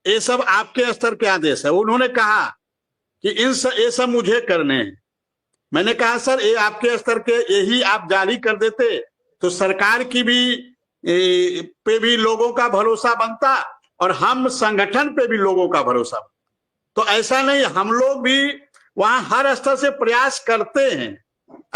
ये सब आपके स्तर के आदेश है। उन्होंने कहा कि ये सब मुझे करने हैं। मैंने कहा सर ये आपके स्तर के, यही आप जारी कर देते तो सरकार की भी पे भी लोगों का भरोसा बनता और हम संगठन पे भी लोगों का भरोसा बनता। तो ऐसा नहीं, हम लोग भी वहां हर स्तर से प्रयास करते हैं,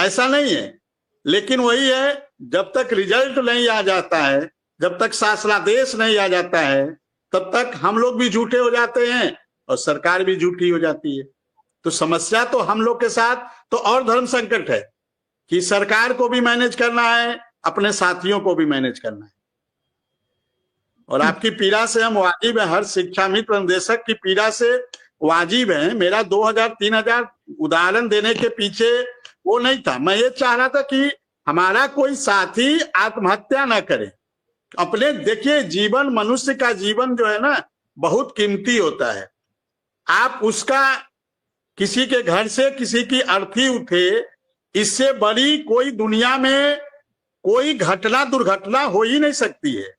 ऐसा नहीं है। लेकिन वही है, जब तक रिजल्ट नहीं आ जाता है, जब तक शासनादेश नहीं आ जाता है, तब तक हम लोग भी झूठे हो जाते हैं और सरकार भी झूठी हो जाती है। तो समस्या तो हम लोग के साथ तो और धर्म संकट है कि सरकार को भी मैनेज करना है, अपने साथियों को भी मैनेज करना है। और आपकी पीड़ा से हम वाजिब है, हर शिक्षा मित्र निदेशक की पीड़ा से वाजिब है। मेरा 2000-3000 उदाहरण देने के पीछे वो नहीं था। मैं ये चाह रहा था कि हमारा कोई साथी आत्महत्या ना करे। अपने देखिए, जीवन, मनुष्य का जीवन जो है ना बहुत कीमती होता है। आप उसका, किसी के घर से किसी की अर्थी उठे, इससे बड़ी कोई दुनिया में कोई घटना दुर्घटना हो ही नहीं सकती है।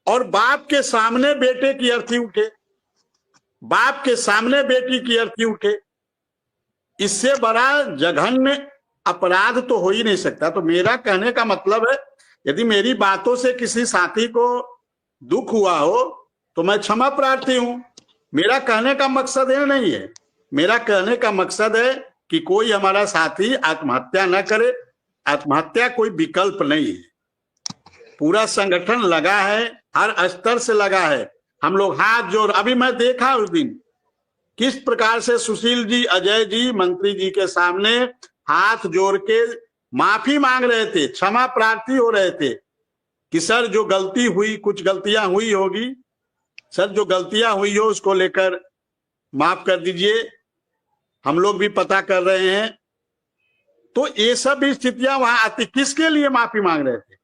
और बाप के सामने बेटे की अर्थी उठे, बाप के सामने बेटी की अर्थी उठे, इससे बड़ा जघन्य अपराध तो हो ही नहीं सकता। तो मेरा कहने का मतलब है, यदि मेरी बातों से किसी साथी को दुख हुआ हो तो मैं क्षमा प्रार्थी हूं। मेरा कहने का मकसद ये नहीं है। मेरा कहने का मकसद है कि कोई हमारा साथी आत्महत्या न करे। आत्महत्या कोई विकल्प नहीं है। पूरा संगठन लगा है, हर स्तर से लगा है। हम लोग हाथ जोड़, अभी मैं देखा उस दिन किस प्रकार से सुशील जी, अजय जी, मंत्री जी के सामने हाथ जोड़ के माफी मांग रहे थे, क्षमा प्रार्थी हो रहे थे कि सर जो गलती हुई, कुछ गलतियां हुई होगी, सर जो गलतियां हुई हो उसको लेकर माफ कर दीजिए, हम लोग भी पता कर रहे हैं। तो ये सब स्थितियां वहां आती। किसके लिए माफी मांग रहे थे?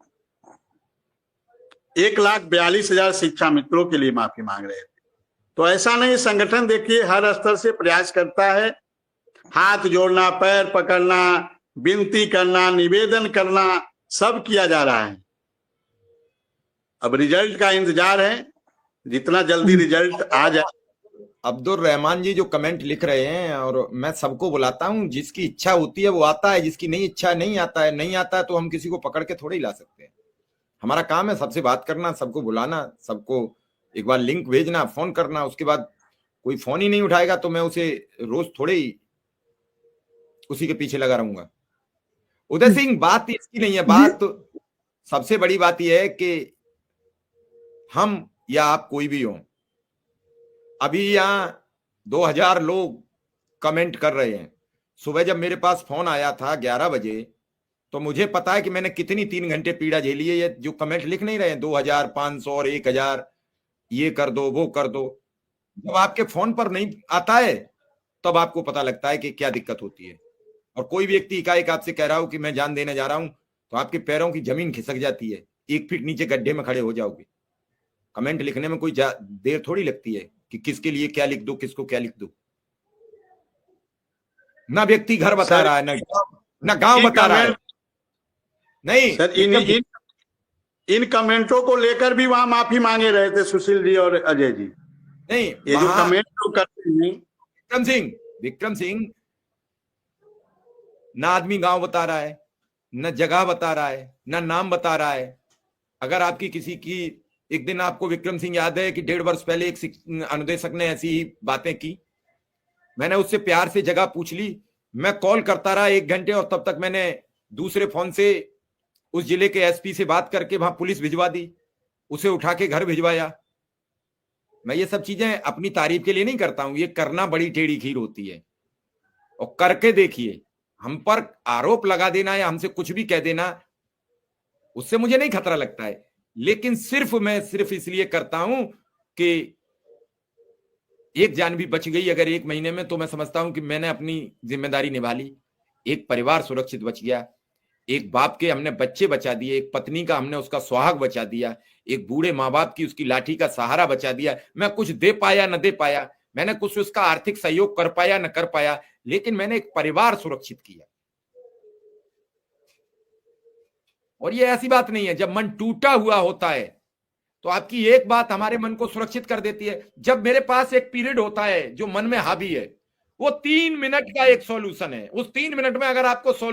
1,42,000 शिक्षा मित्रों के लिए माफी मांग रहे थे। तो ऐसा नहीं, संगठन देखिए हर स्तर से प्रयास करता है। हाथ जोड़ना, पैर पकड़ना, विनती करना, निवेदन करना, सब किया जा रहा है। अब रिजल्ट का इंतजार है, जितना जल्दी रिजल्ट आ जाए। अब्दुल रहमान जी जो कमेंट लिख रहे हैं, और मैं सबको बुलाता हूं, जिसकी इच्छा होती है वो आता है, जिसकी नहीं इच्छा नहीं आता है। नहीं आता है तो हम किसी को पकड़ के थोड़े ही ला सकते हैं। हमारा काम है सबसे बात करना, सबको बुलाना, सबको एक बार लिंक भेजना, फोन करना। उसके बाद कोई फोन ही नहीं उठाएगा तो मैं उसे रोज थोड़े ही उसी के पीछे लगा रहूंगा। उदय सिंह, बात इसकी नहीं है। बात सबसे बड़ी बात यह है कि हम या आप कोई भी हो, अभी यहां 2000 लोग कमेंट कर रहे हैं। सुबह जब मेरे पास फोन आया था 11 बजे, तो मुझे पता है कि मैंने कितनी 3 घंटे पीड़ा झेली है। ये जो कमेंट लिख नहीं रहे हैं 2500 और 1000, ये कर दो वो कर दो, जब आपके फोन पर नहीं आता है तब आपको पता लगता है कि क्या दिक्कत होती है। और कोई व्यक्ति एकाएक आपसे कह रहा हो कि मैं जान देने जा रहा हूं, तो आपके पैरों की जमीन खिसक जाती है, 1 फीट नीचे गड्ढे में खड़े हो जाओगे। कमेंट लिखने में कोई देर थोड़ी लगती है कि किसके लिए क्या लिख दो, किसको क्या लिख दो। ना व्यक्ति घर बता रहा है, ना गांव बता रहा है। नहीं सर, इन कमेंटों को लेकर भी वहां माफी मांगे रहे थे सुशील जी और अजय जी। नहीं, ये जो कमेंट तो करते हैं विक्रम सिंह ना आदमी गांव बता रहा है, ना जगह बता रहा है, ना नाम बता रहा है। अगर आपकी किसी की, एक दिन आपको विक्रम सिंह याद है कि 1.5 वर्ष पहले एक अनुदेशक ने ऐसी ही बातें की। मैंने उससे प्यार से जगह पूछ ली, मैं कॉल करता रहा 1 घंटे, और तब तक मैंने दूसरे फोन से उस जिले के एसपी से बात करके वहां पुलिस भिजवा दी, उसे उठा के घर भिजवाया। मैं ये सब चीजें अपनी तारीफ के लिए नहीं करता हूं, ये करना बड़ी टेढ़ी खीर होती है। और करके देखिए, हम पर आरोप लगा देना या हमसे कुछ भी कह देना, उससे मुझे नहीं खतरा लगता है। लेकिन मैं सिर्फ इसलिए करता हूं कि एक जान भी बच गई अगर 1 महीने में, तो मैं समझता हूं कि मैंने अपनी जिम्मेदारी निभा ली। एक परिवार सुरक्षित बच गया, एक बाप के हमने बच्चे बचा दिए, एक पत्नी का हमने उसका सुहाग बचा दिया, एक बूढ़े माँ बाप की उसकी लाठी का सहारा बचा दिया। मैं कुछ दे पाया न दे पाया, मैंने कुछ उसका आर्थिक सहयोग कर पाया न कर पाया, लेकिन मैंने एक परिवार सुरक्षित किया। और ये ऐसी बात नहीं है, जब मन टूटा हुआ होता है तो आपकी एक बात हमारे मन को सुरक्षित कर देती है। जब मेरे पास एक पीरियड होता है जो मन में हावी है, वो 3 मिनट का एक सॉल्यूशन है। उस 3 मिनट में अगर आपको सॉल्यूशन